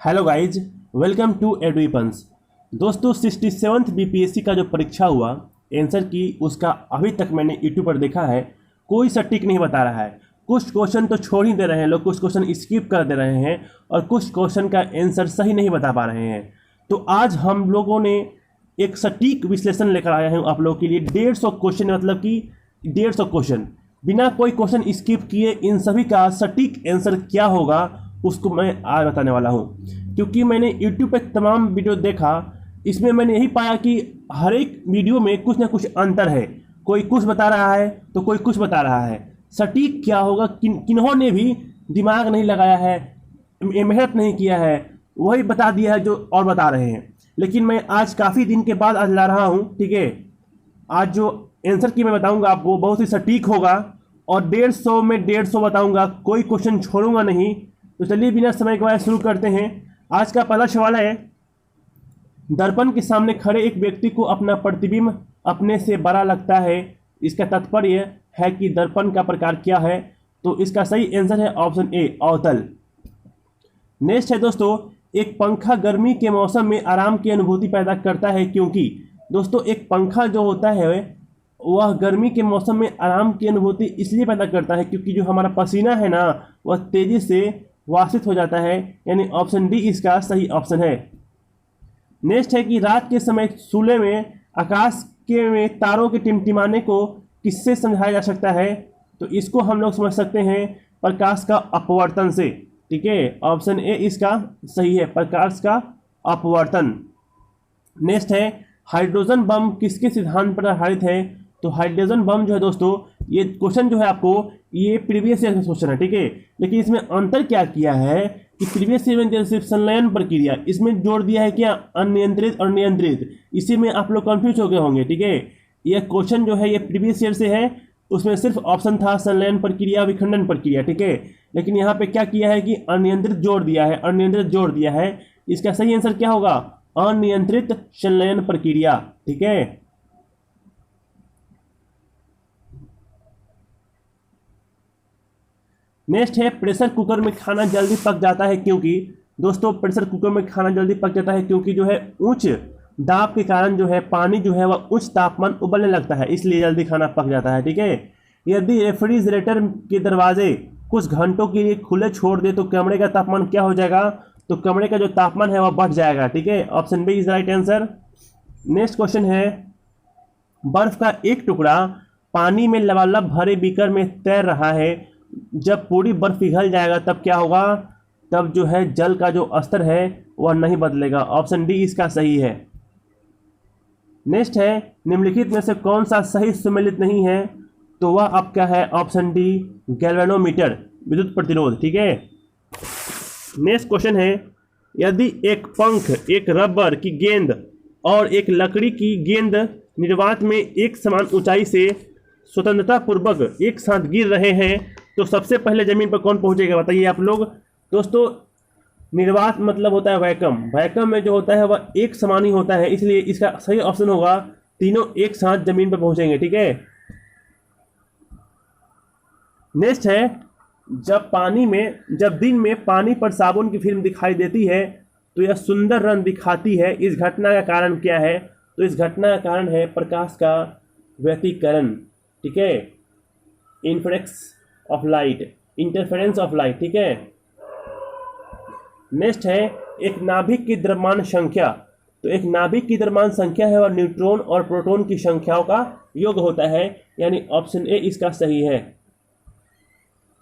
Hello guys, welcome to एडुइपन्स। दोस्तों 67th BPSC का जो परीक्षा हुआ आंसर की उसका अभी तक मैंने यूट्यूब पर देखा है, कोई सटीक नहीं बता रहा है। कुछ क्वेश्चन तो छोड़ ही दे रहे हैं लोग, कुछ क्वेश्चन स्किप कर दे रहे हैं और कुछ क्वेश्चन का आंसर सही नहीं बता पा रहे हैं। तो आज हम लोगों ने एक सटीक विश्लेषण लेकर आया हूँ आप लोगों के लिए। 150 क्वेश्चन, मतलब कि 150 क्वेश्चन बिना कोई क्वेश्चन स्किप किए इन सभी का सटीक आंसर क्या होगा उसको मैं आज बताने वाला हूँ। क्योंकि मैंने YouTube पे तमाम वीडियो देखा, इसमें मैंने यही पाया कि हर एक वीडियो में कुछ ना कुछ अंतर है। कोई कुछ बता रहा है तो कोई कुछ बता रहा है। सटीक क्या होगा, किन्होंने भी दिमाग नहीं लगाया है, मेहनत नहीं किया है, वही बता दिया है जो और बता रहे हैं। लेकिन मैं आज काफ़ी दिन के बाद आज ला रहा हूँ, ठीक है। आज जो आंसर की मैं बताऊँगा आपको बहुत ही सटीक होगा और 150 में 150 बताऊँगा, कोई क्वेश्चन छोड़ूंगा नहीं। तो चलिए बिना समय गवाए शुरू करते हैं। आज का पहला सवाल है, दर्पण के सामने खड़े एक व्यक्ति को अपना प्रतिबिंब अपने से बड़ा लगता है। इसका तात्पर्य है कि दर्पण का प्रकार क्या है? तो इसका सही आंसर है ऑप्शन ए, अवतल। नेक्स्ट है दोस्तों, एक पंखा गर्मी के मौसम में आराम की अनुभूति पैदा करता है क्योंकि। दोस्तों एक पंखा जो होता है वह गर्मी के मौसम में आराम की अनुभूति इसलिए पैदा करता है क्योंकि जो हमारा पसीना है ना वह तेजी से वाष्पित हो जाता है, यानी ऑप्शन डी इसका सही ऑप्शन है। नेक्स्ट है कि रात के समय सूले में आकाश के में तारों के टिमटिमाने को किससे समझाया जा सकता है? तो इसको हम लोग समझ सकते हैं प्रकाश का अपवर्तन से, ठीक है। ऑप्शन ए इसका सही है, प्रकाश का अपवर्तन। नेक्स्ट है, हाइड्रोजन बम किसके सिद्धांत पर आधारित है? तो हाइड्रोजन बम जो है दोस्तों, ये क्वेश्चन जो है आपको ये प्रीवियस ईयर का क्वेश्चन है, ठीक है। लेकिन इसमें अंतर क्या किया है कि प्रीवियस ईयर में सिर्फ संलयन प्रक्रिया, इसमें जोड़ दिया है क्या अनियंत्रित और नियंत्रित। इसी में आप लोग कंफ्यूज हो गए होंगे, ठीक है। यह क्वेश्चन जो है ये प्रीवियस ईयर से है, उसमें सिर्फ ऑप्शन था संलयन प्रक्रिया, विखंडन प्रक्रिया, ठीक है। लेकिन यहाँ पे क्या किया है कि अनियंत्रित जोड़ दिया है, अनियंत्रित जोड़ दिया है। इसका सही आंसर क्या होगा? अनियंत्रित संलयन प्रक्रिया, ठीक है। नेक्स्ट है, प्रेशर कुकर में खाना जल्दी पक जाता है क्योंकि। दोस्तों प्रेशर कुकर में खाना जल्दी पक जाता है क्योंकि जो है उच्च दाब के कारण जो है पानी जो है वह उच्च तापमान उबलने लगता है, इसलिए जल्दी खाना पक जाता है, ठीक है। यदि रेफ्रिजरेटर के दरवाजे कुछ घंटों के लिए खुले छोड़ दे तो कमरे का तापमान क्या हो जाएगा? तो कमरे का जो तापमान है वह बढ़ जाएगा, ठीक है। Option B is right answer. Next question है, बर्फ का एक टुकड़ा पानी में लबालब भरे बीकर में तैर रहा है, जब पूरी बर्फ पिघल जाएगा तब क्या होगा? तब जो है जल का जो स्तर है वह नहीं बदलेगा। ऑप्शन डी इसका सही है। नेक्स्ट है, निम्नलिखित में से कौन सा सही सुमेलित नहीं है? तो वह आपका है ऑप्शन डी, गैल्वेनोमीटर, विद्युत प्रतिरोध, ठीक है। नेक्स्ट क्वेश्चन है, यदि एक पंख, एक रबर की गेंद और एक लकड़ी की गेंद निर्वात में एक समान ऊंचाई से स्वतंत्रता पूर्वक एक साथ गिर रहे हैं तो सबसे पहले जमीन पर कौन पहुंचेगा? बताइए आप लोग। दोस्तों निर्वात मतलब होता है वैक्यूम, वैक्यूम में जो होता है वह एक समान ही होता है, इसलिए इसका सही ऑप्शन होगा तीनों एक साथ जमीन पर पहुंचेंगे, ठीक है। नेक्स्ट है, जब दिन में पानी पर साबुन की फिल्म दिखाई देती है तो यह सुंदर रंग दिखाती है, इस घटना का कारण क्या है? तो इस घटना का कारण है प्रकाश का व्यतिकरण, ठीक है। इंटरफेरेंस ऑफ लाइट, ठीक है। नेक्स्ट है, एक नाभिक की द्रव्यमान संख्या। तो एक नाभिक की द्रव्यमान संख्या है और न्यूट्रॉन और प्रोटॉन की संख्याओं का योग होता है, यानी ऑप्शन ए इसका सही है।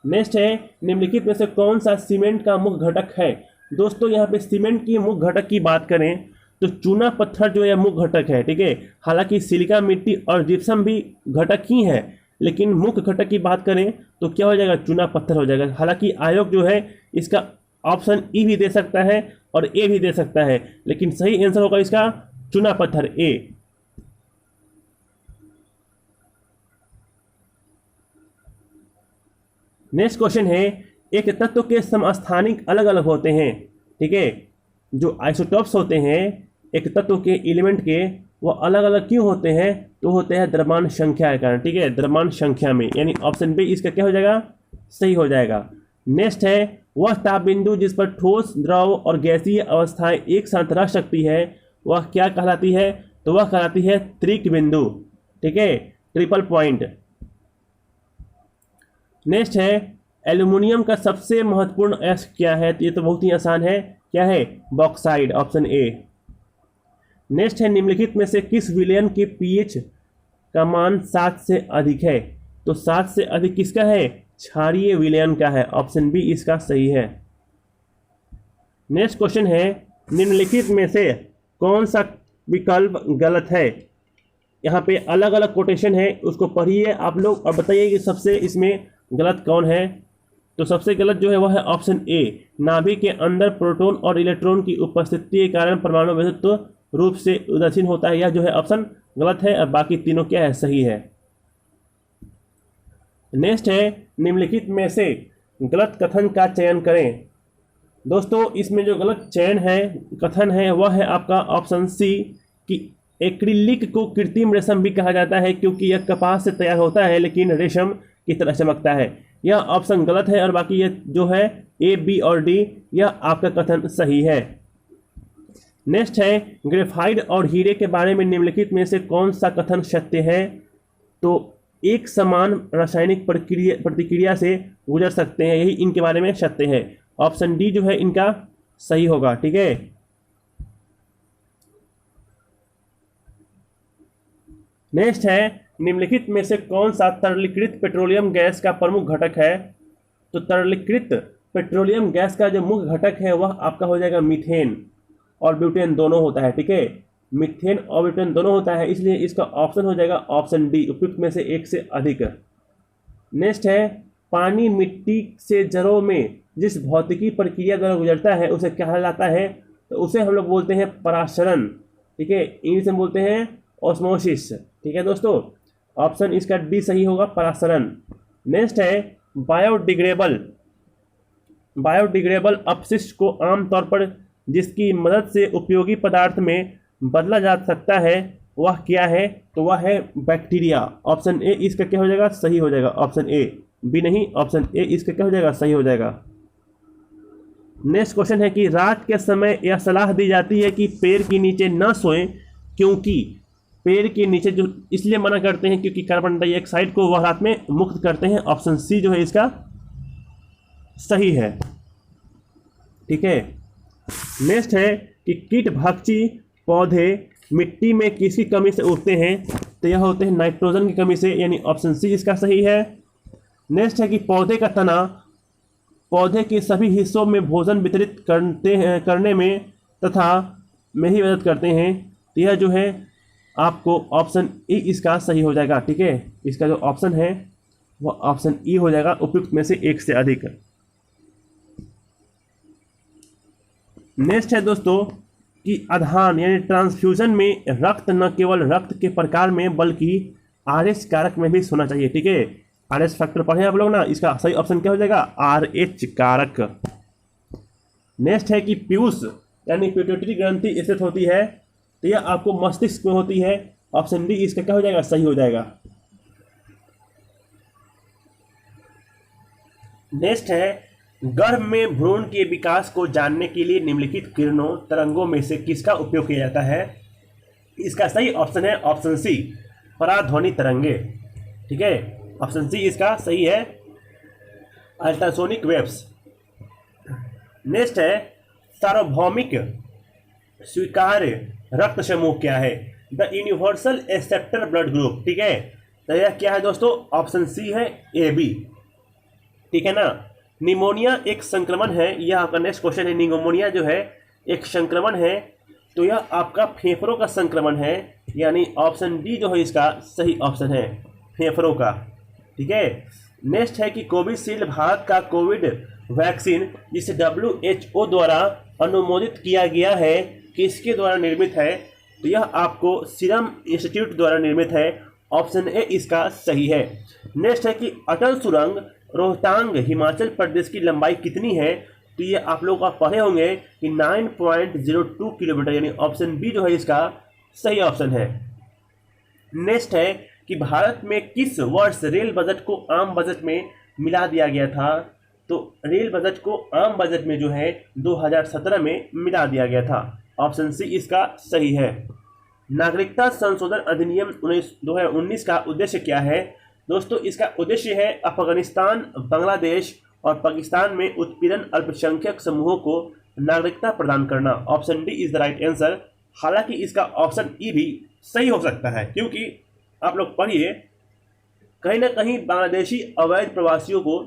नेक्स्ट है, निम्नलिखित में से कौन सा सीमेंट का मुख्य घटक है? दोस्तों यहाँ पे सीमेंट की मुख्य घटक की बात करें तो चूना पत्थर जो है मुख्य घटक है, ठीक है। हालांकि सिलिका मिट्टी और जिप्सम भी घटक ही है, लेकिन मुख्य घटक की बात करें तो क्या हो जाएगा? चूना पत्थर हो जाएगा। हालांकि आयोग जो है इसका ऑप्शन ई भी दे सकता है और ए भी दे सकता है, लेकिन सही आंसर होगा इसका चूना पत्थर, ए। नेक्स्ट क्वेश्चन है, एक तत्व के समस्थानिक अलग अलग होते हैं, ठीक है। जो आइसोटॉप्स होते हैं एक तत्व के एलिमेंट के, वो अलग अलग क्यों होते हैं? तो होते हैं द्रव्यमान संख्या के कारण, ठीक है, द्रव्यमान संख्या में, यानी ऑप्शन बी इसका क्या हो जाएगा? सही हो जाएगा। नेक्स्ट है, वह ताप बिंदु जिस पर ठोस, द्रव और गैसीय अवस्थाएं एक साथ रह सकती है वह क्या कहलाती है? तो वह कहलाती है त्रिक बिंदु। ठीक है, ट्रिपल पॉइंट। नेक्स्ट है एल्यूमिनियम का सबसे महत्वपूर्ण अयस्क क्या है? तो ये तो बहुत ही आसान है, क्या है? Bauxite, option A. नेक्स्ट है निम्नलिखित में से किस विलयन के पीएच का मान 7 से अधिक है? तो 7 से अधिक किसका है? क्षारीय विलयन का है, ऑप्शन बी इसका सही है। नेक्स्ट क्वेश्चन है निम्नलिखित में से कौन सा विकल्प गलत है? यहाँ पे अलग अलग कोटेशन है, उसको पढ़िए आप लोग और बताइए कि सबसे इसमें गलत कौन है। तो सबसे गलत जो है वह है ऑप्शन ए, नाभिक के अंदर प्रोटॉन और इलेक्ट्रॉन की उपस्थिति के कारण परमाणु विद्युत रूप से उदासीन होता है। यह जो है ऑप्शन गलत है और बाकी तीनों क्या है? सही है। नेक्स्ट है निम्नलिखित में से गलत कथन का चयन करें। दोस्तों इसमें जो गलत चयन है, कथन है, वह है आपका ऑप्शन सी कि एक्रिलिक को कृत्रिम रेशम भी कहा जाता है क्योंकि यह कपास से तैयार होता है लेकिन रेशम की तरह चमकता है। यह ऑप्शन गलत है और बाकी ये जो है ए, बी और डी, यह आपका कथन सही है। नेक्स्ट है ग्रेफाइट और हीरे के बारे में निम्नलिखित में से कौन सा कथन सत्य है? तो एक समान रासायनिक प्रतिक्रिया से गुजर सकते हैं, यही इनके बारे में सत्य है। ऑप्शन डी जो है इनका सही होगा। ठीक है, नेक्स्ट है निम्नलिखित में से कौन सा तरलीकृत पेट्रोलियम गैस का प्रमुख घटक है? तो तरलीकृत पेट्रोलियम गैस का जो मुख्य घटक है वह आपका हो जाएगा मीथेन और ब्यूटेन दोनों होता है। ठीक है, मीथेन और ब्यूटेन दोनों होता है, इसलिए इसका ऑप्शन हो जाएगा ऑप्शन डी, उपयुक्त में से एक से अधिक। नेक्स्ट है पानी मिट्टी से जड़ों में जिस भौतिकी प्रक्रिया द्वारा गुजरता है उसे क्या कहलाता है? तो उसे हम लोग बोलते हैं परासरण। ठीक है, इंग्लिश में बोलते हैं ऑस्मोसिस। ठीक है दोस्तों, ऑप्शन इसका डी सही होगा, परासरण। नेक्स्ट है बायोडिग्रेडेबल अपशिष्ट को आमतौर पर जिसकी मदद से उपयोगी पदार्थ में बदला जा सकता है वह क्या है? तो वह है बैक्टीरिया। ऑप्शन ए इसका क्या हो जाएगा? सही हो जाएगा, ऑप्शन ए। बी नहीं, ऑप्शन ए इसका क्या हो जाएगा? सही हो जाएगा। नेक्स्ट क्वेश्चन है कि रात के समय यह सलाह दी जाती है कि पेड़ के नीचे न सोएं क्योंकि पेड़ के नीचे जो इसलिए मना करते हैं क्योंकि कार्बन डाइऑक्साइड को वह रात में मुक्त करते हैं। ऑप्शन सी जो है इसका सही है। ठीक है, नेक्स्ट है कि कीट भक्षी पौधे मिट्टी में किसकी कमी से उगते हैं? तो यह होते हैं नाइट्रोजन की कमी से, यानी ऑप्शन सी इसका सही है। नेक्स्ट है कि पौधे का तना पौधे के सभी हिस्सों में भोजन वितरित करने में तथा में ही मदद करते हैं। तो यह जो है आपको ऑप्शन ई इसका सही हो जाएगा। ठीक है, इसका जो ऑप्शन है वह ऑप्शन ई हो जाएगा, उपयुक्त में से एक से अधिक। नेक्स्ट है दोस्तों कि आधान यानी ट्रांसफ्यूजन में रक्त न केवल रक्त के प्रकार में बल्कि RH कारक में भी होना चाहिए। ठीक है, RH फैक्टर पढ़े आप लोग ना, इसका सही ऑप्शन क्या हो जाएगा? RH कारक। नेक्स्ट है कि पीयूष यानी पिट्यूटरी ग्रंथि स्थित होती है, तो यह आपको मस्तिष्क में होती है। ऑप्शन डी इसका क्या हो जाएगा? सही हो जाएगा। नेक्स्ट है गर्भ में भ्रूण के विकास को जानने के लिए निम्नलिखित किरणों तरंगों में से किसका उपयोग किया जाता है? इसका सही ऑप्शन है ऑप्शन सी, पराध्वनि तरंगे। ठीक है, ऑप्शन सी इसका सही है, अल्ट्रासोनिक वेव्स। नेक्स्ट है सार्वभौमिक स्वीकार्य रक्त समूह क्या है? The universal acceptor blood group. ठीक है, तो यह क्या है दोस्तों? ऑप्शन सी है, ए बी। ठीक है ना, निमोनिया एक संक्रमण है, यह आपका नेक्स्ट क्वेश्चन है। निमोनिया जो है एक संक्रमण है, तो यह आपका फेफड़ों का संक्रमण है, यानी ऑप्शन डी जो है इसका सही ऑप्शन है, फेफड़ों का। ठीक है, नेक्स्ट है कि कोविशील्ड भारत का कोविड वैक्सीन जिसे WHO द्वारा अनुमोदित किया गया है किसके द्वारा निर्मित है? तो यह आपको सीरम इंस्टीट्यूट द्वारा निर्मित है। ऑप्शन ए इसका सही है। नेक्स्ट है कि अटल सुरंग रोहतांग हिमाचल प्रदेश की लंबाई कितनी है? तो ये आप लोग आप पढ़े होंगे कि 9.02 किलोमीटर, यानी ऑप्शन बी जो है इसका सही ऑप्शन है। नेक्स्ट है कि भारत में किस वर्ष रेल बजट को आम बजट में मिला दिया गया था? तो रेल बजट को आम बजट में जो है 2017 में मिला दिया गया था। ऑप्शन सी इसका सही है। नागरिकता संशोधन अधिनियम 2019 का उद्देश्य क्या है? दोस्तों इसका उद्देश्य है अफगानिस्तान, बांग्लादेश और पाकिस्तान में उत्पीड़न अल्पसंख्यक समूहों को नागरिकता प्रदान करना। Option D is the right answer. हालांकि इसका ऑप्शन ई भी सही हो सकता है, क्योंकि आप लोग पढ़िए, कहीं ना कहीं बांग्लादेशी अवैध प्रवासियों को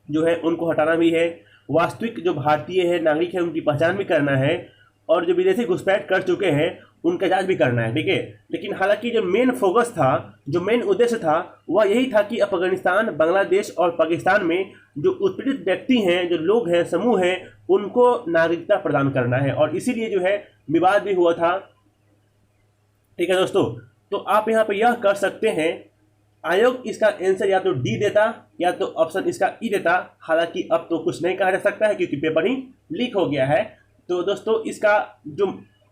जो है उनको हटाना भी है, वास्तविक जो भारतीय है नागरिक है उनकी पहचान भी करना है, और जो विदेशी घुसपैठ कर चुके हैं उनका जांच भी करना है, ठीक है। लेकिन हालांकि जो मेन फोकस था, जो मेन उद्देश्य था, वह यही था कि अफगानिस्तान, बांग्लादेश और पाकिस्तान में जो उत्पीड़ित व्यक्ति हैं, जो लोग हैं, समूह हैं, उनको नागरिकता प्रदान करना है, और इसीलिए जो है विवाद भी हुआ था, ठीक है दोस्तों। तो आप यहाँ पे यह कर सकते हैं, आयोग इसका आंसर या तो डी देता या तो ऑप्शन इसका ई देता। हालांकि अब तो कुछ नहीं कहा जा सकता है क्योंकि पेपर ही लीक हो गया है। तो दोस्तों इसका जो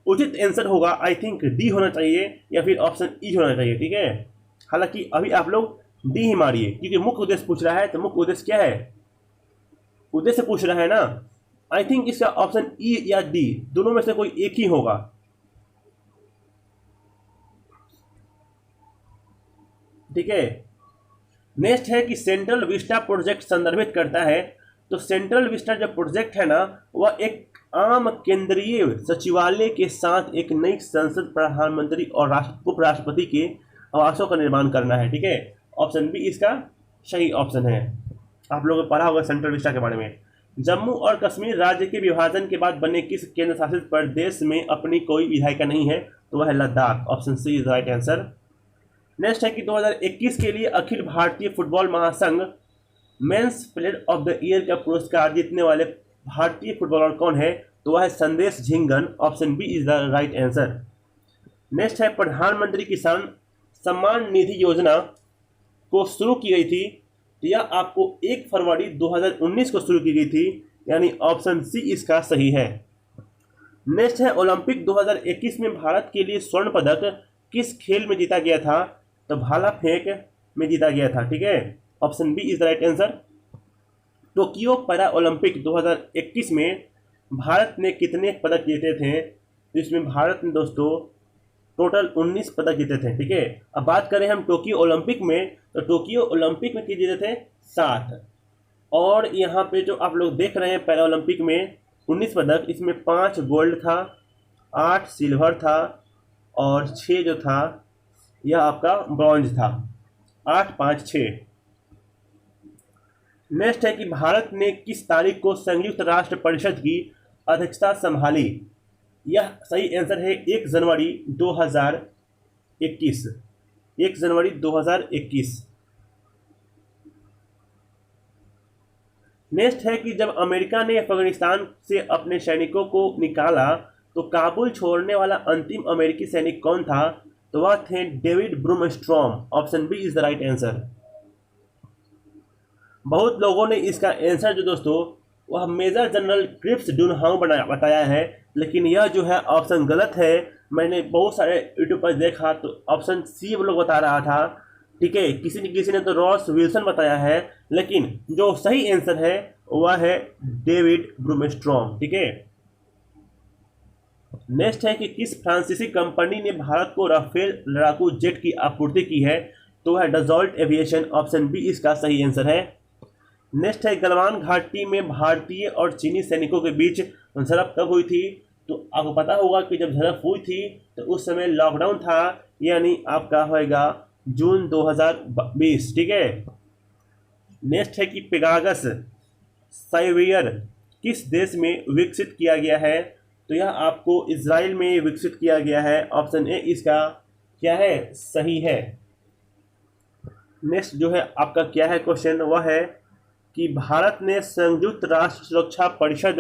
उचित आंसर होगा आई थिंक डी होना चाहिए या फिर ऑप्शन ई होना चाहिए, ठीक है। हालांकि अभी आप लोग डी ही मारिए, क्योंकि मुख्य उद्देश्य पूछ रहा है। तो मुख्य उद्देश्य क्या है? उद्देश्य पूछ रहा है ना। आई थिंक इसका ऑप्शन ई या डी दोनों में से कोई एक ही होगा, ठीक है। नेक्स्ट है कि सेंट्रल विस्टा प्रोजेक्ट संदर्भित करता है। तो सेंट्रल विस्टा जो प्रोजेक्ट है ना, वह एक आम केंद्रीय सचिवालय के साथ एक नई संसद, प्रधानमंत्री और उपराष्ट्रपति के आवासों का निर्माण करना है, ठीक है। ऑप्शन बी इसका सही ऑप्शन है। आप लोगों ने पढ़ा होगा सेंट्रल विस्टा के बारे में। जम्मू और कश्मीर राज्य के विभाजन के बाद बने किस केंद्र शासित प्रदेश में अपनी कोई विधायिका नहीं है? तो वह है Ladakh. Option C is right answer. Next है कि 2021 के लिए अखिल भारतीय फुटबॉल महासंघ men's player of the year का पुरस्कार जीतने वाले भारतीय फुटबॉलर कौन है? तो वह है Sandesh Jhingan. Option B is the right answer. Next है प्रधानमंत्री किसान सम्मान निधि योजना को शुरू की गई थी, तो यह आपको 1 फरवरी 2019 को शुरू की गई थी, यानी ऑप्शन सी इसका सही है। नेक्स्ट है ओलंपिक 2021 में भारत के लिए स्वर्ण पदक किस खेल में जीता गया था? तो भाला फेंक में जीता गया था, ठीक है। Option B is the right answer. Tokyo para Olympic 2021 में भारत ने कितने पदक जीते थे? तो इसमें भारत ने दोस्तों टोटल 19 पदक जीते थे, ठीक है। अब बात करें हम टोक्यो ओलंपिक में, तो टोक्यो ओलंपिक में जीते थे 7, और यहाँ पे जो आप लोग देख रहे हैं पैरा ओलंपिक में 19 पदक, इसमें 5 गोल्ड था, 8 सिल्वर था और 6 जो था यह आपका ब्रॉन्ज था। 8, 5, 6। नेक्स्ट है कि भारत ने किस तारीख को संयुक्त राष्ट्र परिषद की अध्यक्षता संभाली? यह सही आंसर है 1 जनवरी 2021। 1 जनवरी 2021। नेक्स्ट है कि जब अमेरिका ने अफगानिस्तान से अपने सैनिकों को निकाला तो काबुल छोड़ने वाला अंतिम अमेरिकी सैनिक कौन था? तो वह थे David Broomstrom. Option B is the right answer. बहुत लोगों ने इसका आंसर जो दोस्तों वह मेजर जनरल क्रिप्स डुनहाउ बताया है, लेकिन यह जो है ऑप्शन गलत है। मैंने बहुत सारे यूट्यूब पर देखा तो ऑप्शन सी वो लोग बता रहा था, ठीक है। किसी ने तो रॉस विल्सन बताया है, लेकिन जो सही आंसर है वह है डेविड ब्रूमस्ट्रॉम, ठीक है। नेक्स्ट है कि किस फ्रांसीसी कंपनी ने भारत को राफेल लड़ाकू जेट की आपूर्ति की है? तो वह डजॉल्ट एविएशन। ऑप्शन बी इसका सही आंसर है। नेक्स्ट है गलवान घाटी में भारतीय और चीनी सैनिकों के बीच झड़प कब हुई थी? तो आपको पता होगा कि जब झड़प हुई थी तो उस समय लॉकडाउन था, यानी आपका होएगा जून 2020, ठीक है। नेक्स्ट है कि पेगासस सॉफ्टवेयर किस देश में विकसित किया गया है? तो यह आपको इजराइल में विकसित किया गया है। ऑप्शन ए इसका क्या है? सही है। नेक्स्ट जो है आपका क्या है क्वेश्चन, वह है कि भारत ने संयुक्त राष्ट्र सुरक्षा परिषद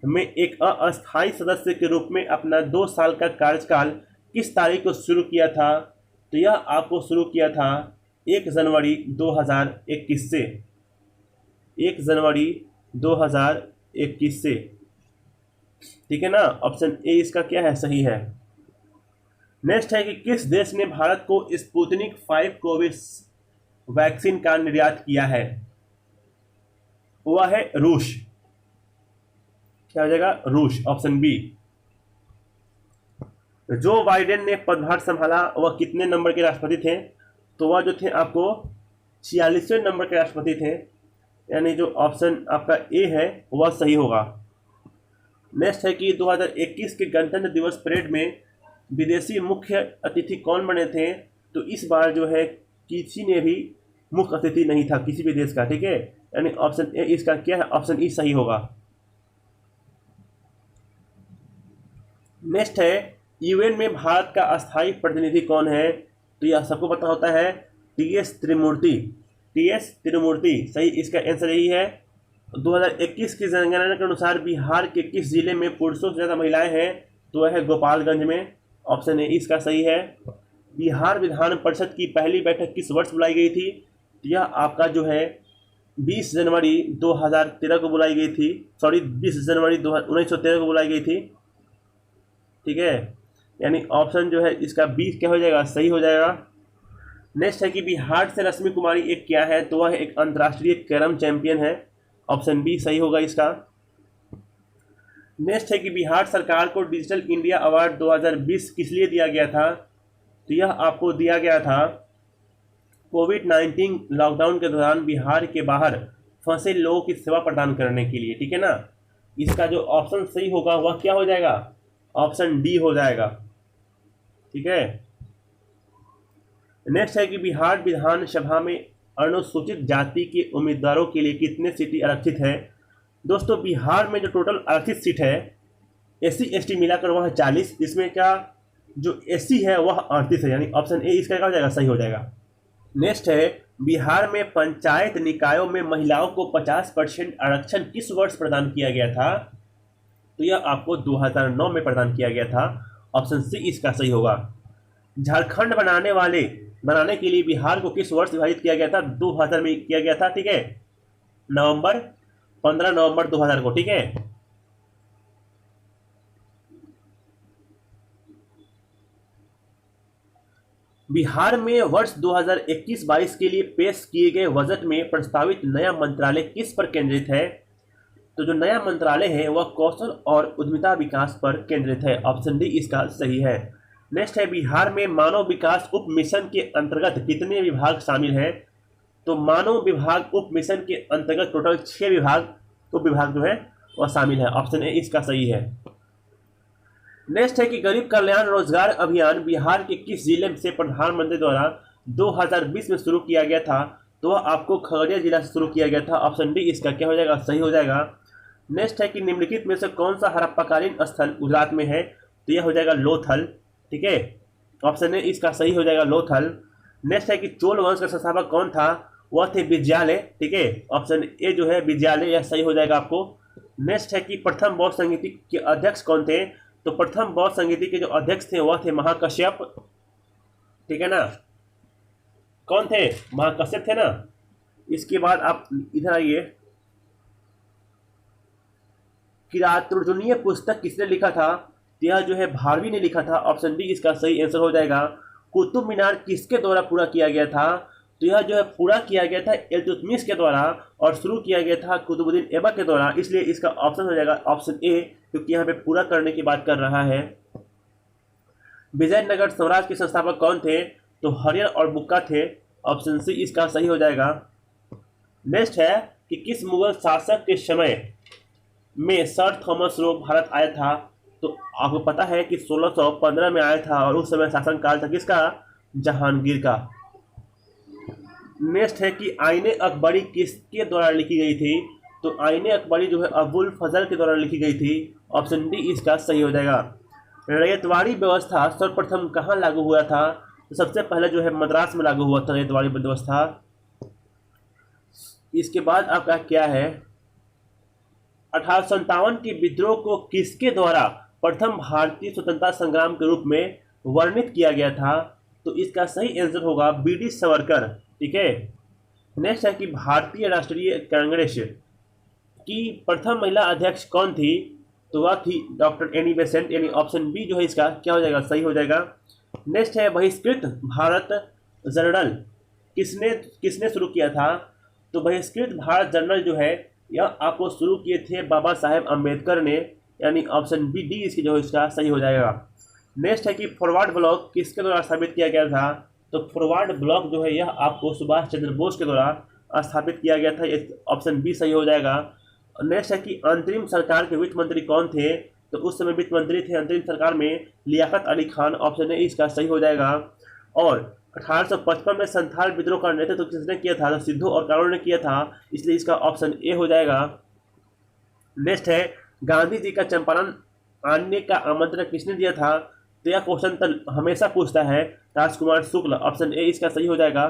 में एक अस्थायी सदस्य के रूप में अपना 2 साल का कार्यकाल किस तारीख को शुरू किया था? तो यह आपको शुरू किया था 1 जनवरी 2021 से। 1 जनवरी 2021 से, ठीक है ना। ऑप्शन ए इसका क्या है? सही है। नेक्स्ट है कि किस देश ने भारत को स्पुतनिक 5 कोविड वैक्सीन का निर्यात किया है? वह है रूस। क्या हो जाएगा? रूस, ऑप्शन बी। जो बाइडेन ने पदभार संभाला वह कितने नंबर के राष्ट्रपति थे? तो वह जो थे आपको 46वें नंबर के राष्ट्रपति थे, यानी जो ऑप्शन आपका ए है वह सही होगा। नेक्स्ट है कि 2021 के गणतंत्र दिवस परेड में विदेशी मुख्य अतिथि कौन बने थे? तो इस बार जो है किसी ने भी मुख्य अतिथि नहीं था किसी भी देश का, ठीक है, यानी ऑप्शन ए इसका क्या है? ऑप्शन ई सही होगा। नेक्स्ट है यूएन में भारत का अस्थायी प्रतिनिधि कौन है? तो यह सबको पता होता है, टीएस त्रिमूर्ति। टीएस त्रिमूर्ति सही, इसका आंसर यही है। 2021 की जनगणना के अनुसार बिहार के किस जिले में पुरुषों से ज़्यादा महिलाएं हैं? तो वह है गोपालगंज में, ऑप्शन ए इसका सही है। बिहार विधान परिषद की पहली बैठक किस वर्ष बुलाई गई थी? तो यह आपका जो है 20 जनवरी 2013 को बुलाई गई थी, सॉरी 20 जनवरी 1913 को बुलाई गई थी, ठीक है, यानी ऑप्शन जो है इसका बी क्या हो जाएगा? सही हो जाएगा। नेक्स्ट है कि बिहार से रश्मि कुमारी एक क्या है? तो वह एक अंतर्राष्ट्रीय कैरम चैंपियन है, ऑप्शन बी सही होगा इसका। नेक्स्ट है कि बिहार सरकार को डिजिटल इंडिया अवार्ड 2020 किस लिए दिया गया था? तो यह आपको दिया गया था कोविड-19 लॉकडाउन के दौरान बिहार के बाहर फंसे लोगों की सेवा प्रदान करने के लिए, ठीक है ना। इसका जो ऑप्शन सही होगा वह क्या हो जाएगा? ऑप्शन डी हो जाएगा, ठीक है। नेक्स्ट है कि बिहार विधानसभा में अनुसूचित जाति के उम्मीदवारों के लिए कितने सीटें आरक्षित है? दोस्तों बिहार में जो टोटल आरक्षित सीट है एससी एसटी मिलाकर वह 40, इसमें क्या जो एससी है वह 38 है, यानी ऑप्शन ए इसका क्या हो जाएगा? सही हो जाएगा। नेक्स्ट है बिहार में पंचायत निकायों में महिलाओं को 50% आरक्षण किस वर्ष प्रदान किया गया था? तो यह आपको 2009 में प्रदान किया गया था, ऑप्शन सी इसका सही होगा। झारखंड बनाने के लिए बिहार को किस वर्ष विभाजित किया गया था? 2000 में किया गया था, ठीक है, 15 नवंबर 2000 को, ठीक है। बिहार में वर्ष 2021-22 के लिए पेश किए गए बजट में प्रस्तावित नया मंत्रालय किस पर केंद्रित है? तो जो नया मंत्रालय है वह कौशल और उद्यमिता विकास पर केंद्रित है, ऑप्शन डी इसका सही है। नेक्स्ट है बिहार में मानव विकास उप मिशन के अंतर्गत कितने विभाग शामिल हैं? तो मानव विभाग उप मिशन के अंतर्गत टोटल 6 उप विभाग जो है वह शामिल है, ऑप्शन ए इसका सही है। नेक्स्ट है कि गरीब कल्याण रोजगार अभियान बिहार के किस जिले से प्रधानमंत्री द्वारा 2020 में शुरू किया गया था? तो वह आपको खगड़िया जिला से शुरू किया गया था, ऑप्शन डी इसका क्या हो जाएगा? सही हो जाएगा। नेक्स्ट है कि निम्नलिखित में से कौन सा हड़प्पाकालीन स्थल गुजरात में है? तो यह हो जाएगा लोथल, ठीक है, ऑप्शन ए इसका सही हो जाएगा लोथल। नेक्स्ट है कि चोल वंश का संस्थापक कौन था? वह थे विजयालय, ठीक है, ऑप्शन ए जो है विजयालय, यह सही हो जाएगा आपको। नेक्स्ट है कि प्रथम बौद्ध संगीति के अध्यक्ष कौन थे? तो प्रथम बौद्ध संगीति के जो अध्यक्ष थे वह थे महाकश्यप, ठीक है ना, कौन थे? महाकश्यप थे ना। इसके बाद आप इधर आइए, किरातुर्जुनीय पुस्तक किसने लिखा था? यह जो है भारवी ने लिखा था, ऑप्शन डी इसका सही आंसर हो जाएगा। कुतुब मीनार किसके द्वारा पूरा किया गया था? तो यह जो है पूरा किया गया था इल्तुतमिश के द्वारा और शुरू किया गया था कुतुबुद्दीन ऐबक के द्वारा, इसलिए इसका ऑप्शन हो जाएगा ऑप्शन ए, क्योंकि यहाँ पे पूरा करने की बात कर रहा है। विजयनगर साम्राज्य के संस्थापक कौन थे? तो हरियर और बुक्का थे, ऑप्शन सी इसका सही हो जाएगा। नेक्स्ट है कि किस मुगल शासक के समय में सर थॉमस रो भारत आया था? तो आपको पता है कि 1615 में आया था और उस समय शासनकाल था किसका? जहांगीर का। नेक्स्ट है कि आईने अकबरी किसके द्वारा लिखी गई थी? तो आईने अकबरी जो है अबुल फजल के द्वारा लिखी गई थी, ऑप्शन डी इसका सही हो जाएगा। रैयतवाड़ी व्यवस्था सर्वप्रथम कहाँ लागू हुआ था? तो सबसे पहले जो है मद्रास में लागू हुआ था रैयतवाड़ी व्यवस्था। इसके बाद आपका क्या है, 1857 के विद्रोह को किसके द्वारा प्रथम भारतीय स्वतंत्रता संग्राम के रूप में वर्णित किया गया था? तो इसका सही आंसर होगा बीडी सावरकर, ठीक है। नेक्स्ट है कि भारतीय राष्ट्रीय कांग्रेस की प्रथम महिला अध्यक्ष कौन थी? तो वह थी डॉक्टर एनी बेसेंट, यानी ऑप्शन बी जो है इसका क्या हो जाएगा? सही हो जाएगा। नेक्स्ट है बहिष्कृत भारत जर्नल किसने शुरू किया था? तो बहिष्कृत भारत जर्नल जो है यह आपको शुरू किए थे बाबा साहेब अम्बेडकर ने, यानी ऑप्शन बी डी इसकी जो है इसका सही हो जाएगा। नेक्स्ट है कि फॉरवर्ड ब्लॉक किसके द्वारा स्थापित किया गया था? तो फॉरवर्ड ब्लॉक जो है यह आपको सुभाष चंद्र बोस के द्वारा स्थापित किया गया था, ऑप्शन बी सही हो जाएगा। नेक्स्ट है कि अंतरिम सरकार के वित्त मंत्री कौन थे? तो उस समय वित्त मंत्री थे अंतरिम सरकार में लियाकत अली खान, ऑप्शन ए इसका सही हो जाएगा। और 1855 में संथाल विद्रोह का नेतृत्व किसने किया था? तो सिद्धू और कानू ने किया था, इसलिए इसका ऑप्शन ए हो जाएगा। नेक्स्ट है गांधी जी का चंपारण आने का आमंत्रण किसने दिया था? तो यह क्वेश्चन तो हमेशा पूछता है राजकुमार शुक्ल, ऑप्शन ए इसका सही हो जाएगा।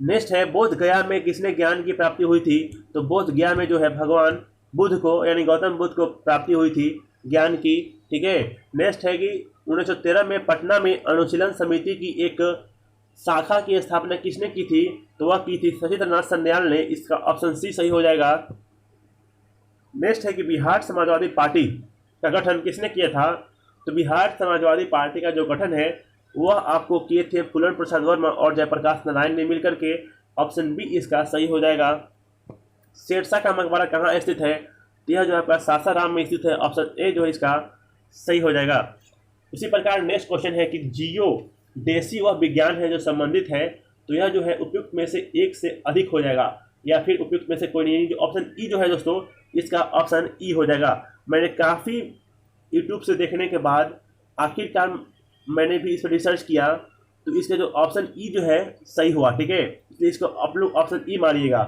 नेक्स्ट है बोध गया में किसने ज्ञान की प्राप्ति हुई थी? तो बोध गया में जो है भगवान बुद्ध को यानी गौतम बुद्ध को प्राप्ति हुई थी ज्ञान की, ठीक है। नेक्स्ट है कि 1913 में पटना में अनुशीलन समिति की एक शाखा की स्थापना किसने की थी? तो वह की थी सचिंद्रनाथ सान्याल ने, इसका ऑप्शन सी सही हो जाएगा। नेक्स्ट है कि बिहार समाजवादी पार्टी का गठन किसने किया था? तो बिहार समाजवादी पार्टी का जो गठन है वह आपको किए थे फूलन प्रसाद वर्मा और जयप्रकाश नारायण ने मिलकर के, ऑप्शन बी इसका सही हो जाएगा। शेरशाह का मकबरा कहाँ स्थित है? तो यह जो है आपका सासाराम में स्थित है, ऑप्शन ए जो है इसका सही हो जाएगा। उसी प्रकार नेक्स्ट क्वेश्चन है कि जियो देशी वह विज्ञान है जो संबंधित है, तो यह जो है उपयुक्त में से एक से अधिक हो जाएगा या फिर उपयुक्त में से कोई नहीं, जो ऑप्शन ई जो है दोस्तों इसका ऑप्शन ई हो जाएगा। मैंने काफ़ी यूट्यूब से देखने के बाद आखिरकार मैंने भी इस पर रिसर्च किया, तो इसका जो ऑप्शन ई जो है सही हुआ, ठीक है, इसलिए इसको आप लोग ऑप्शन ई मानिएगा।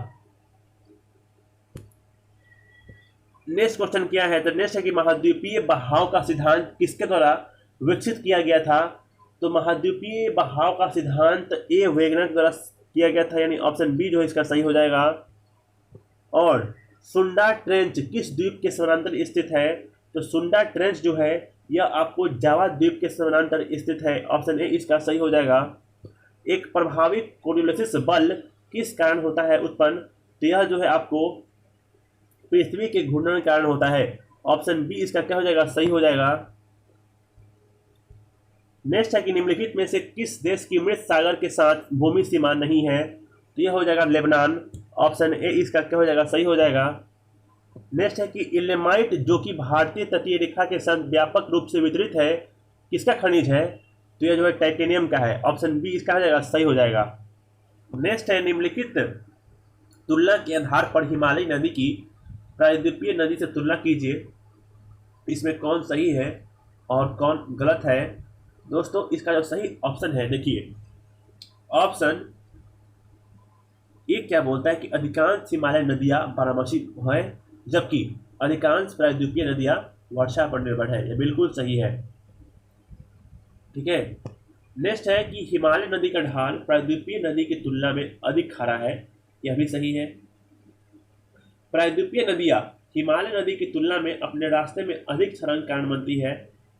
नेक्स्ट क्वेश्चन क्या है? तो नेक्स्ट है कि महाद्वीपीय बहाव का सिद्धांत किसके द्वारा विकसित किया गया था? तो महाद्वीपीय बहाव का सिद्धांत ए वेगनर के द्वारा किया गया था, यानी ऑप्शन बी जो है इसका सही हो जाएगा। और सुंडा ट्रेंच किस द्वीप के समानांतर स्थित है? तो सुंडा ट्रेंच जो है यह आपको जावा द्वीप के समानांतर स्थित है, ऑप्शन ए इसका सही हो जाएगा। एक प्रभावी कोरियोलिसिस बल किस कारण होता है उत्पन्न? तो यह जो है आपको पृथ्वी के घूर्णन के कारण होता है, ऑप्शन बी इसका क्या हो जाएगा? सही हो जाएगा। नेक्स्ट है कि निम्नलिखित में से किस देश की मृत सागर के साथ भूमि सीमा नहीं है? तो यह हो जाएगा लेबनान, ऑप्शन ए इसका क्या हो जाएगा? सही हो जाएगा। नेक्स्ट है कि इल्मेनाइट जो कि भारतीय तटीय रेखा के साथ व्यापक रूप से वितरित है किसका खनिज है? तो यह जो है टाइटेनियम का है, ऑप्शन बी इसका हो जाएगा? सही हो जाएगा। नेक्स्ट है निम्नलिखित तुलना के आधार पर हिमालय नदी की प्रायद्वीपीय नदी से तुलना कीजिए, इसमें कौन सही है और कौन गलत है? दोस्तों इसका जो सही ऑप्शन है, देखिए ऑप्शन एक क्या बोलता है कि अधिकांश हिमालय नदियां बारहमासी हैं, जबकि अधिकांश प्रायद्वीपीय नदियां वर्षा पर निर्भर है। यह बिल्कुल सही है, ठीक है। नेक्स्ट है कि हिमालय नदी का ढाल प्रायद्वीपीय नदी की तुलना में अधिक खारा है, यह भी सही है। प्रायद्वीपीय नदियां हिमालय नदी की तुलना में अपने रास्ते में अधिक क्षरण कारण बनती है,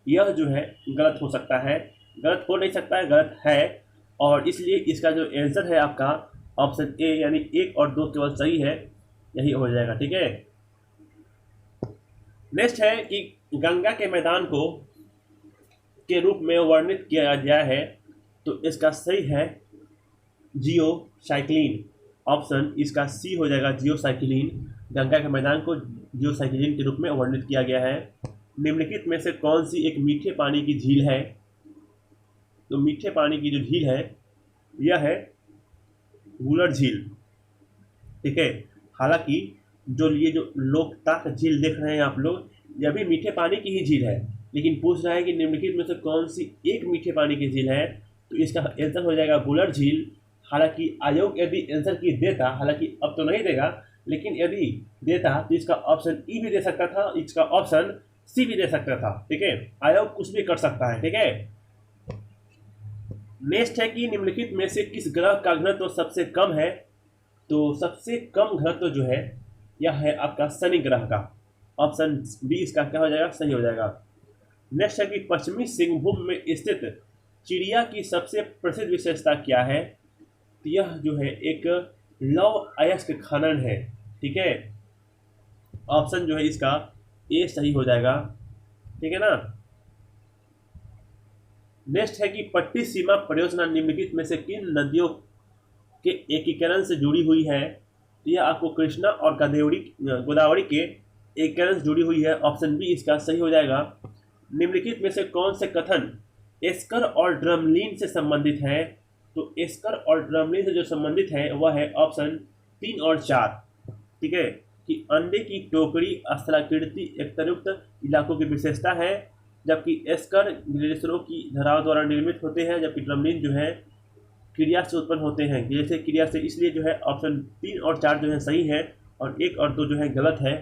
यह जो है गलत हो सकता है, गलत हो नहीं सकता है, गलत है। और इसलिए इसका जो आंसर है आपका ऑप्शन ए यानी 1 और 2 केवल सही है, यही हो जाएगा, ठीक है। नेक्स्ट है कि गंगा के मैदान को के रूप में वर्णित किया गया है, तो इसका सही है जियो साइक्लिन, ऑप्शन इसका सी हो जाएगा जियो साइक्लिन। गंगा के मैदान को जियो साइक्लिन के रूप में वर्णित किया गया है। निम्नलिखित में से कौन सी एक मीठे पानी की झील है? तो मीठे पानी की जो झील है यह है वुलर झील, ठीक है। हालांकि ये जो लोकताक झील देख रहे हैं आप लोग, यह भी मीठे पानी की ही झील है, लेकिन पूछ रहा है कि निम्नलिखित में से कौन सी एक मीठे पानी की झील है, तो इसका आंसर हो जाएगा वुलर झील। हालांकि आयोग यदि आंसर की देता, हालांकि अब तो नहीं देगा, लेकिन यदि देता तो इसका ऑप्शन ई भी दे सकता था, इसका ऑप्शन सी भी दे सकता था, ठीक है। आयोग कुछ भी कर सकता है, ठीक है। नेक्स्ट है कि निम्नलिखित में से किस ग्रह का घनत्व सबसे कम है? तो सबसे कम घनत्व जो है यह है आपका शनि ग्रह का, ऑप्शन बी इसका क्या हो जाएगा? सही हो जाएगा। नेक्स्ट है कि पश्चिमी सिंहभूम में स्थित चिड़िया की सबसे प्रसिद्ध विशेषता क्या है? तो यह जो है एक लौह अयस्क खनन है, ठीक है। ऑप्शन जो है इसका ए सही हो जाएगा, ठीक है ना। नेक्स्ट है कि पट्टी सीमा परियोजना निम्नलिखित में से किन नदियों के एकीकरण से जुड़ी हुई है? तो यह आपको कृष्णा और गोदावरी के एक कैरन से जुड़ी हुई है। ऑप्शन बी इसका सही हो जाएगा। निम्नलिखित में से कौन से कथन एस्कर और ड्रमलीन से संबंधित है? तो एस्कर और ड्रमलीन से जो संबंधित है वह है ऑप्शन 3 और 4। ठीक है, कि अंडे की टोकरी स्थलाकृति एकतरयुक्त इलाकों की विशेषता है, जबकि एस्कर ग्लेशियरों की धराव द्वारा निर्मित होते हैं, जबकि ड्रमलीन जो है क्रिया से उत्पन्न होते हैं, जैसे क्रिया से। इसलिए जो है ऑप्शन 3 और 4 जो है सही है और 1 और 2 जो है गलत है।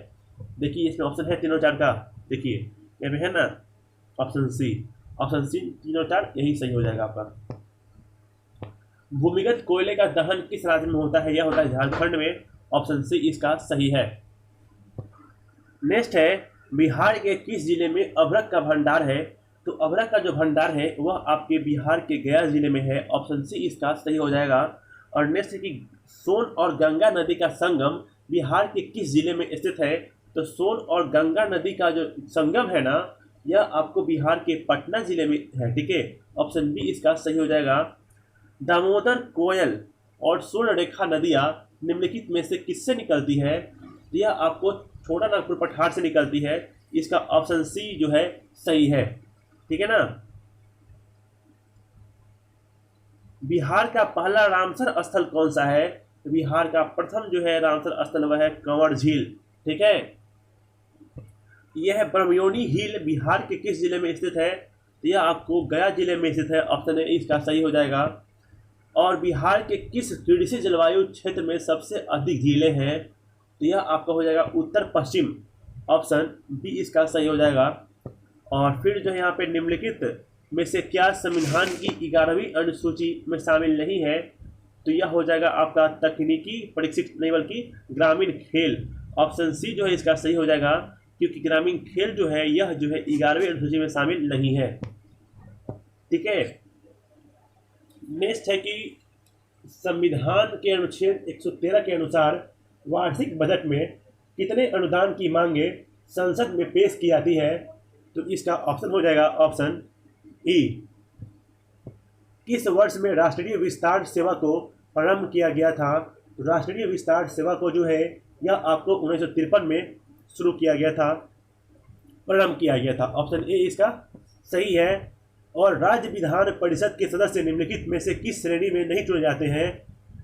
देखिए इसमें ऑप्शन है 3 और 4 का, देखिए यहाँ पे है ना ऑप्शन सी। ऑप्शन सी 3 और 4 यही सही हो जाएगा आपका। भूमिगत कोयले का दहन किस राज्य में होता है? यह होता है झारखंड में। ऑप्शन सी इसका सही है। नेक्स्ट है, बिहार के किस जिले में अभ्रक का भंडार है? तो अभ्रक का जो भंडार है वह आपके बिहार के गया जिले में है। ऑप्शन सी इसका सही हो जाएगा। और नेक्स्ट है कि सोन और गंगा नदी का संगम बिहार के किस जिले में स्थित है? तो सोन और गंगा नदी का जो संगम है ना, यह आपको बिहार के पटना जिले में है। ठीक है, ऑप्शन बी इसका सही हो जाएगा। दामोदर, कोयल और स्वर्णरेखा नदियाँ निम्नलिखित में से किससे निकलती है? यह आपको छोटा नागपुर पठार से निकलती है। इसका ऑप्शन सी जो है सही है। ठीक है ना। बिहार का पहला रामसर स्थल कौन सा है? बिहार का प्रथम जो है रामसर स्थल वह है कंवर झील। ठीक है, यह ब्रह्मयोनी हिल बिहार के किस जिले में स्थित है? तो यह आपको गया जिले में स्थित है। ऑप्शन ए इसका सही हो जाएगा। और बिहार के किस कृषि जलवायु क्षेत्र में सबसे अधिक झीलें हैं? तो यह आपका हो जाएगा उत्तर पश्चिम। ऑप्शन बी इसका सही हो जाएगा। और फिर जो है यहाँ पे निम्नलिखित में से क्या संविधान की 11वीं अनुसूची में शामिल नहीं है? तो यह हो जाएगा आपका तकनीकी प्रशिक्षण नहीं बल्कि ग्रामीण खेल। ऑप्शन सी जो है इसका सही हो जाएगा, क्योंकि ग्रामीण खेल जो है यह जो है 11वीं अनुसूची में शामिल नहीं है। ठीक है, नेक्स्ट है कि संविधान के अनुच्छेद 113 के अनुसार वार्षिक बजट में कितने अनुदान की मांगे संसद में पेश की जाती है? तो इसका ऑप्शन हो जाएगा ऑप्शन ई। किस वर्ष में राष्ट्रीय विस्तार सेवा को प्रारंभ किया गया था? राष्ट्रीय विस्तार सेवा को जो है यह आपको 1953 में शुरू किया गया था, प्रारंभ किया गया था। ऑप्शन ए इसका सही है। और राज्य विधान परिषद के सदस्य निम्नलिखित में से किस श्रेणी में नहीं चुने जाते हैं?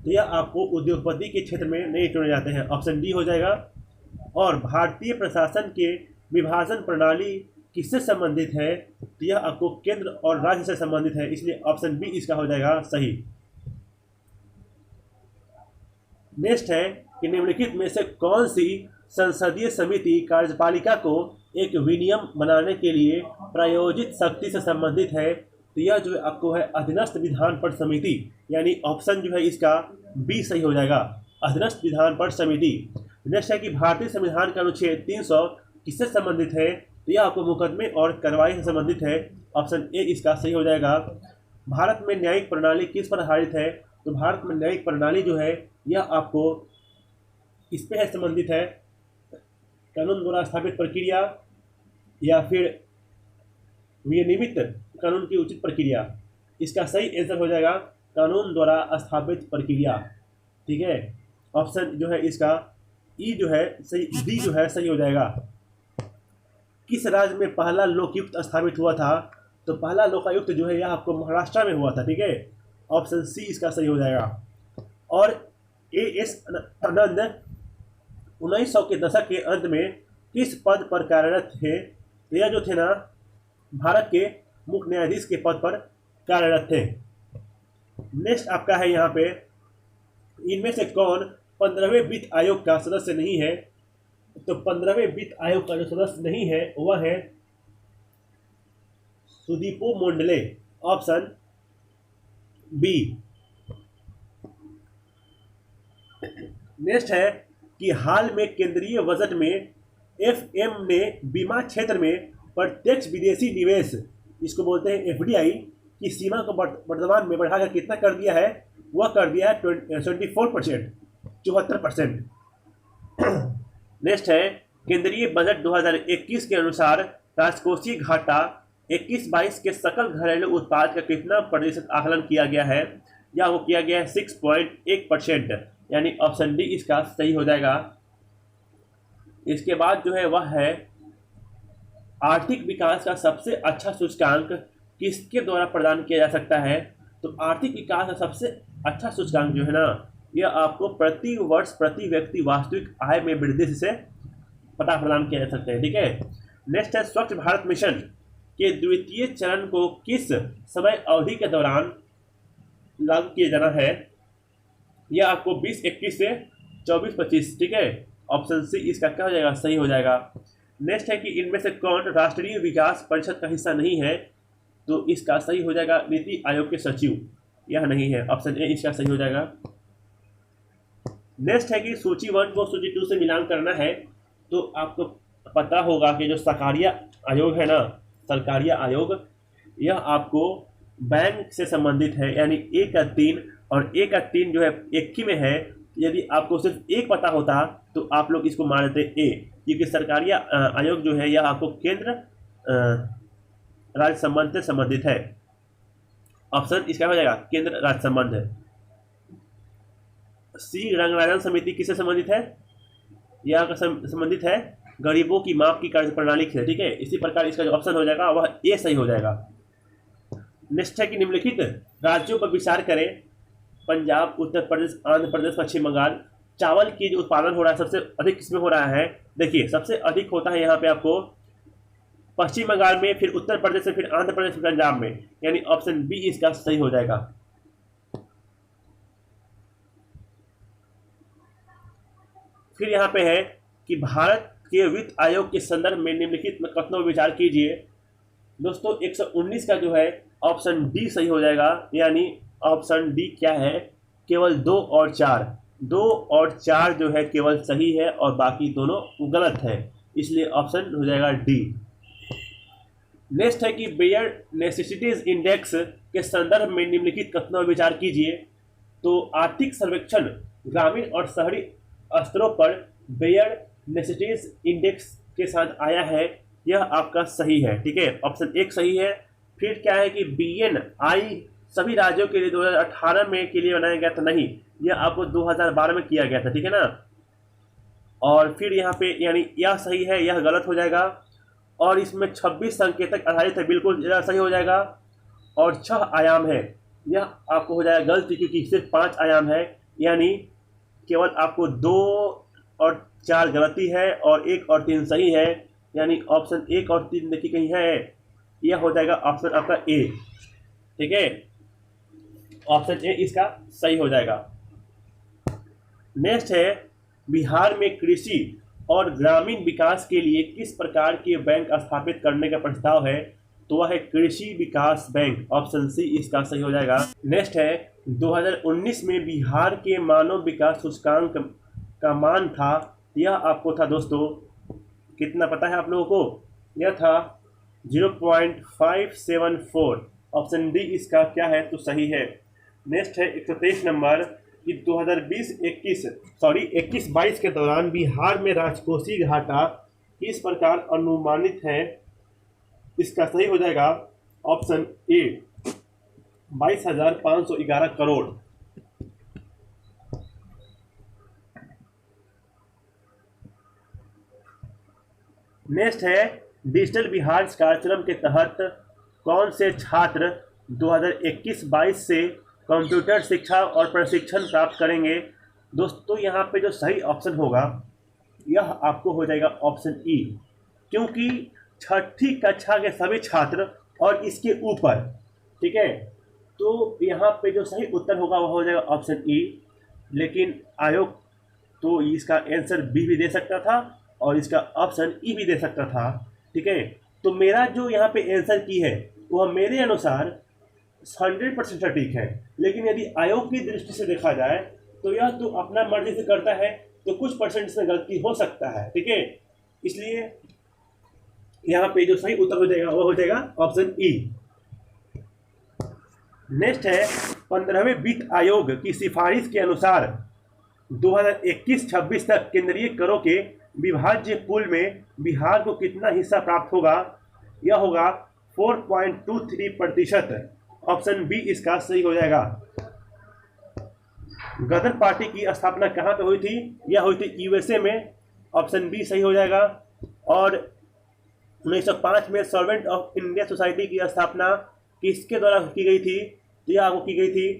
तो यह आपको उद्योगपति के क्षेत्र में नहीं चुने जाते हैं। ऑप्शन डी हो जाएगा। और भारतीय प्रशासन के विभाजन प्रणाली किससे संबंधित है? तो यह आपको केंद्र और राज्य से संबंधित है, इसलिए ऑप्शन बी इसका हो जाएगा सही। नेक्स्ट है कि निम्नलिखित में से कौन सी संसदीय समिति कार्यपालिका को एक विनियम बनाने के लिए प्रायोजित शक्ति से संबंधित है? तो यह जो आपको है अधीनस्थ विधान परिषद समिति, यानी ऑप्शन जो है इसका बी सही हो जाएगा, अधीनस्थ विधान परिषद समिति। नेक्स्ट है कि भारतीय संविधान का अनुच्छेद 300 किससे संबंधित है? तो यह आपको मुकदमे और कार्रवाई से संबंधित है। ऑप्शन ए इसका सही हो जाएगा। भारत में न्यायिक प्रणाली किस पर आधारित है? तो भारत में न्यायिक प्रणाली जो है यह आपको इस पे है संबंधित है, कानून द्वारा स्थापित प्रक्रिया या फिर विनियमित कानून की उचित प्रक्रिया। इसका सही आंसर हो जाएगा कानून द्वारा स्थापित प्रक्रिया। ठीक है, ऑप्शन जो है इसका ई जो है सही, डी जो है सही हो जाएगा। किस राज्य में पहला लोकायुक्त स्थापित हुआ था? तो पहला लोकायुक्त जो है यह आपको महाराष्ट्र में हुआ था। ठीक है, ऑप्शन सी इसका सही हो जाएगा। और ए एस आनंद 1900 के दशक के अंत में किस पद पर कार्यरत थे? तो यह जो थे ना भारत के मुख्य न्यायाधीश के पद पर कार्यरत थे। नेक्स्ट आपका है यहाँ पे, इनमें से कौन 15वें वित्त आयोग का सदस्य नहीं है? तो 15वें वित्त आयोग का जो सदस्य नहीं है वह है Sudipo Mondal. Option B. Next है कि हाल में केंद्रीय बजट में एफएम ने बीमा क्षेत्र में प्रत्यक्ष विदेशी निवेश, इसको बोलते हैं एफडीआई, की सीमा को वर्तमान में बढ़ाकर कितना कर दिया है? वह कर दिया है 24%, 74%। नेक्स्ट है केंद्रीय बजट 2021 के अनुसार राजकोषीय घाटा 21-22 के सकल घरेलू उत्पाद का कितना प्रतिशत आकलन किया गया है? या वो किया गया है 6.1%। यानी ऑप्शन डी इसका सही हो जाएगा। इसके बाद जो है वह है आर्थिक विकास का सबसे अच्छा सूचकांक किसके द्वारा प्रदान किया जा सकता है। तो आर्थिक विकास का सबसे अच्छा सूचकांक जो है ना, यह आपको प्रति वर्ष प्रति व्यक्ति वास्तविक आय में वृद्धि से पता प्रदान किया जा सकता है। ठीक है, नेक्स्ट है स्वच्छ भारत मिशन के द्वितीय चरण को किस समय अवधि के दौरान लागू किया जाना है। यह आपको 2021 से 24-25। ठीक है, ऑप्शन सी इसका क्या हो जाएगा, सही हो जाएगा। नेक्स्ट है कि इनमें से कौन राष्ट्रीय विकास परिषद का हिस्सा नहीं है। तो इसका सही हो जाएगा नीति आयोग के सचिव, यह नहीं है, ऑप्शन ए इसका सही हो जाएगा। नेक्स्ट है कि सूची 1 को सूची 2 से मिलान करना है। तो आपको पता होगा कि जो सरकारिया आयोग है ना, सरकारिया आयोग, यह आपको बैंक से संबंधित है, यानी 1 का 3 और 1 का 3 जो है एक ही में है। यदि आपको सिर्फ एक पता होता तो आप लोग इसको मान लेते ए, क्योंकि सरकारिया आयोग जो है यह आपको केंद्र राज्य संबंध से संबंधित है। ऑप्शन इसका हो जाएगा केंद्र राज्य संबंध है। सी रंगराजन समिति किससे संबंधित है, यह संबंधित है गरीबों की माप की कार्य प्रणाली से। ठीक है, इसी प्रकार इसका जो ऑप्शन हो जाएगा वह ए सही हो जाएगा। नेक्स्ट है कि निम्नलिखित राज्यों पर विचार करें, पंजाब, उत्तर प्रदेश, आंध्र प्रदेश, पश्चिम बंगाल, चावल की जो उत्पादन हो रहा है सबसे अधिक किसमें हो रहा है। देखिए सबसे अधिक होता है यहाँ पे आपको पश्चिम बंगाल में, फिर उत्तर प्रदेश में, फिर आंध्र प्रदेश, फिर पंजाब में, यानी ऑप्शन बी इसका सही हो जाएगा। फिर यहाँ पे है कि भारत के वित्त आयोग के संदर्भ में निम्नलिखित कथनों पर विचार कीजिए। दोस्तों 119 का जो है ऑप्शन डी सही हो जाएगा, यानी ऑप्शन डी क्या है, केवल 2 और 4, 2 और 4 जो है केवल सही है और बाकी दोनों गलत है, इसलिए ऑप्शन हो जाएगा डी। नेक्स्ट है कि बेयर नेसेसिटीज इंडेक्स के संदर्भ में निम्नलिखित कथनों पर विचार कीजिए। तो आर्थिक सर्वेक्षण ग्रामीण और शहरी स्तरों पर बेयर नेसेसिटीज इंडेक्स के साथ आया है, यह आपका सही है। ठीक है, ऑप्शन एक सही है। फिर क्या है कि BNI सभी राज्यों के लिए 2018 में के लिए बनाया गया था, नहीं, यह आपको 2012 में किया गया था। ठीक है ना, और फिर यहाँ पे यानी यह सही है, यह गलत हो जाएगा। और इसमें 26 संकेतक आधारित है, बिल्कुल यह सही हो जाएगा। और 6 आयाम है, यह आपको हो जाएगा गलत, क्योंकि सिर्फ 5 आयाम है, यानी केवल आपको 2 और 4 गलती है और 1 और 3 सही है, यानी ऑप्शन 1 और 3 देखिए कहीं है, यह हो जाएगा ऑप्शन आपका ए। ठीक है, ऑप्शन ए इसका सही हो जाएगा। नेक्स्ट है बिहार में कृषि और ग्रामीण विकास के लिए किस प्रकार के बैंक स्थापित करने का प्रस्ताव है। तो वह है कृषि विकास बैंक, ऑप्शन सी इसका सही हो जाएगा। नेक्स्ट है 2019 में बिहार के मानव विकास सूचकांक का मान था, यह आपको था दोस्तों कितना पता है आप लोगों को, यह था 0.574, ऑप्शन डी इसका क्या है तो सही है। नेक्स्ट है 123 नंबर कि 2021-22 के दौरान बिहार में राजकोषीय घाटा किस प्रकार अनुमानित है, इसका सही हो जाएगा ऑप्शन ए 22,511 करोड़। नेक्स्ट है डिजिटल बिहार कार्यक्रम के तहत कौन से छात्र 2021-22 से कंप्यूटर शिक्षा और प्रशिक्षण प्राप्त करेंगे। दोस्तों यहाँ पे जो सही ऑप्शन होगा यह आपको हो जाएगा ऑप्शन ई, क्योंकि 6ठी कक्षा के सभी छात्र और इसके ऊपर, ठीक है, तो यहाँ पे जो सही उत्तर होगा वह हो जाएगा ऑप्शन ई। लेकिन आयोग तो इसका आंसर बी भी दे सकता था और इसका ऑप्शन ई भी दे सकता था। ठीक है, तो मेरा जो यहाँ पे आंसर की है वह मेरे अनुसार 100% सटीक है, लेकिन यदि आयोग की दृष्टि से देखा जाए तो यह तो अपना मर्जी से करता है, तो कुछ परसेंट इसमें गलती हो सकता है। ठीक है, इसलिए यहाँ पे जो सही उत्तर हो जाएगा वो हो जाएगा ऑप्शन ई। नेक्स्ट है 15वें वित्त आयोग की सिफारिश के अनुसार 2021-26 तक केंद्रीय करों के विभाज्य पूल में बिहार को कितना हिस्सा प्राप्त होगा। यह होगा 4.23%, ऑप्शन बी इसका सही हो जाएगा। गदर पार्टी की स्थापना कहाँ पे हुई थी? यह हुई थी यूएसए में, ऑप्शन बी सही हो जाएगा। और 1905 में सर्वेंट ऑफ इंडिया सोसाइटी की स्थापना किसके द्वारा की गई थी? तो यह आपको की गई थी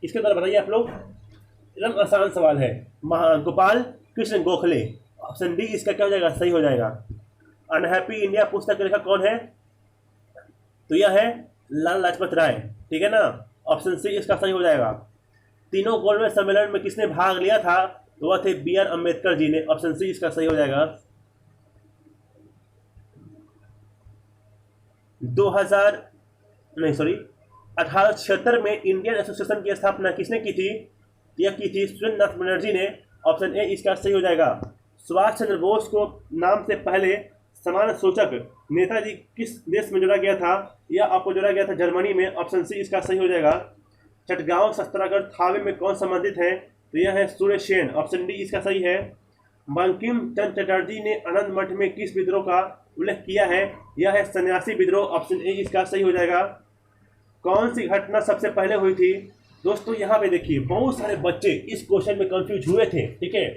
किसके द्वारा, बताइए आप लोग। एकदम आसान सवाल है, गोपाल कृष्ण गोखले। ऑप्शन डी इसका क्या हो जाएगा, सही हो जाएगा। अनहैप्पी इंडिया पुस्तक के लेखक कौन है? तो यह है लाल लाजपत राय, ठीक है ना। ऑप्शन सी इसका सही हो जाएगा। तीनों गोलमेज सम्मेलन में किसने भाग लिया था? तो वह थे बी आर अम्बेडकर जी ने। ऑप्शन सी इसका सही हो जाएगा। 2000 नहीं सॉरी 1876 में इंडियन एसोसिएशन की स्थापना किसने की थी? यह की थी सुरेंद्रनाथ बनर्जी ने। ऑप्शन ए इसका सही हो जाएगा। सुभाष चंद्र बोस को नाम से पहले समान सूचक नेताजी किस देश में जोड़ा गया था? यह आपको जोड़ा गया था जर्मनी में। ऑप्शन सी इसका सही हो जाएगा। चटगांव शस्त्रागार थावे में कौन संबंधित है? तो यह है सूर्य सेन। ऑप्शन डी इसका सही है। बंकिम चंद्र चटर्जी ने आनंद मठ में किस विद्रोह का उल्लेख किया है? यह है सन्यासी विद्रोह। ऑप्शन ए इसका सही हो जाएगा। कौन सी घटना सबसे पहले हुई थी? दोस्तों यहाँ पे देखिए बहुत सारे बच्चे इस क्वेश्चन में कंफ्यूज हुए थे, ठीक है।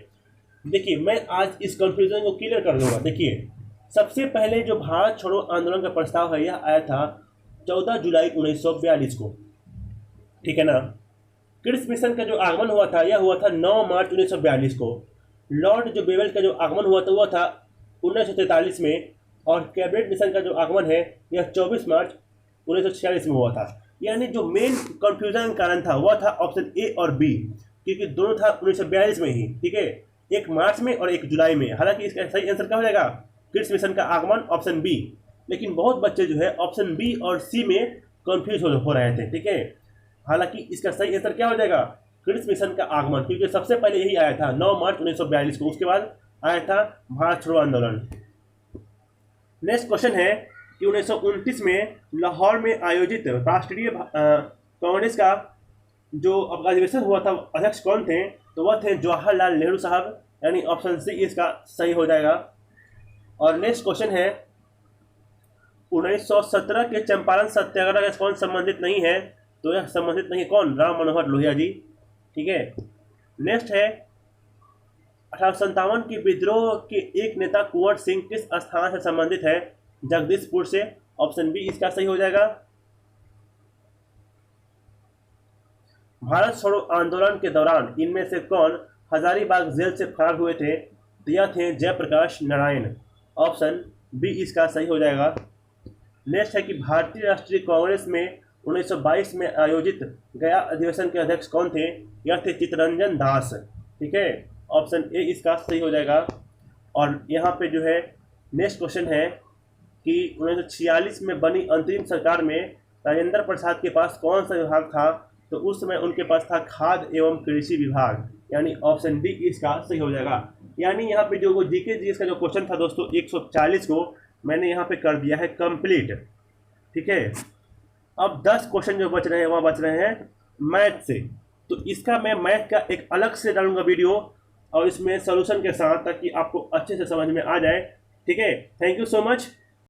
देखिए मैं आज इस कंफ्यूजन को क्लियर कर दूंगा। देखिए सबसे पहले जो भारत छोड़ो आंदोलन का प्रस्ताव है यह आया था 14 जुलाई 1942 को, ठीक है ना। क्रिस मिशन का जो आगमन हुआ था यह हुआ था 9 मार्च 1942 को। लॉर्ड जो बेवेल का जो आगमन हुआ था 1943 में। और कैबिनेट मिशन का जो आगमन है यह 24 मार्च 1946 में हुआ था। यानी जो मेन कंफ्यूजन का कारण था वह था ऑप्शन ए और बी, क्योंकि दोनों था 1942 में ही, ठीक है। एक मार्च में और एक जुलाई में। हालांकि इसका सही आंसर क्या हो जाएगा? क्रिस मिशन का आगमन, ऑप्शन बी। लेकिन बहुत बच्चे जो है ऑप्शन बी और सी में कंफ्यूज हो रहे थे, ठीक है। हालांकि इसका सही आंसर क्या हो जाएगा? क्रिस मिशन का आगमन, क्योंकि सबसे पहले यही आया था 9 मार्च 1942 को। उसके बाद आया था भारत छोड़ो आंदोलन। नेक्स्ट क्वेश्चन है कि 1929 में लाहौर में आयोजित राष्ट्रीय कांग्रेस का जो अधिवेशन हुआ था अध्यक्ष कौन थे? तो वह थे जवाहरलाल नेहरू साहब। यानी ऑप्शन सी इसका सही हो जाएगा। और नेक्स्ट क्वेश्चन है 1917 के चंपारण सत्याग्रह से कौन संबंधित नहीं है? तो यह संबंधित नहीं है कौन? राम मनोहर लोहिया जी, ठीक है। नेक्स्ट है 1857 के विद्रोह के एक नेता कुंवर सिंह किस स्थान से संबंधित है? जगदीशपुर से। ऑप्शन बी इसका सही हो जाएगा। भारत छोड़ो आंदोलन के दौरान इनमें से कौन हजारीबाग जेल से फरार हुए थे? तो यह थे जयप्रकाश नारायण। ऑप्शन बी इसका सही हो जाएगा। नेक्स्ट है कि भारतीय राष्ट्रीय कांग्रेस में 1922 में आयोजित गया अधिवेशन के अध्यक्ष कौन थे? यह थे चित्तरंजन दास, ठीक है। ऑप्शन ए इसका सही हो जाएगा। और यहाँ पे जो है नेक्स्ट क्वेश्चन है कि 1946 में बनी अंतरिम सरकार में राजेंद्र प्रसाद के पास कौन सा विभाग था? तो उस समय उनके पास था खाद्य एवं कृषि विभाग। यानी ऑप्शन डी इसका सही हो जाएगा। यानी यहाँ पे जो जीके जीएस का जो क्वेश्चन था दोस्तों 140 को मैंने यहाँ पे कर दिया है कंप्लीट, ठीक है। अब 10 क्वेश्चन जो बच रहे हैं वह बच रहे हैं मैथ से। तो इसका मैं मैथ का एक अलग से डालूंगा वीडियो और इसमें सॉल्यूशन के साथ, ताकि आपको अच्छे से समझ में आ जाए, ठीक है। Thank you so much.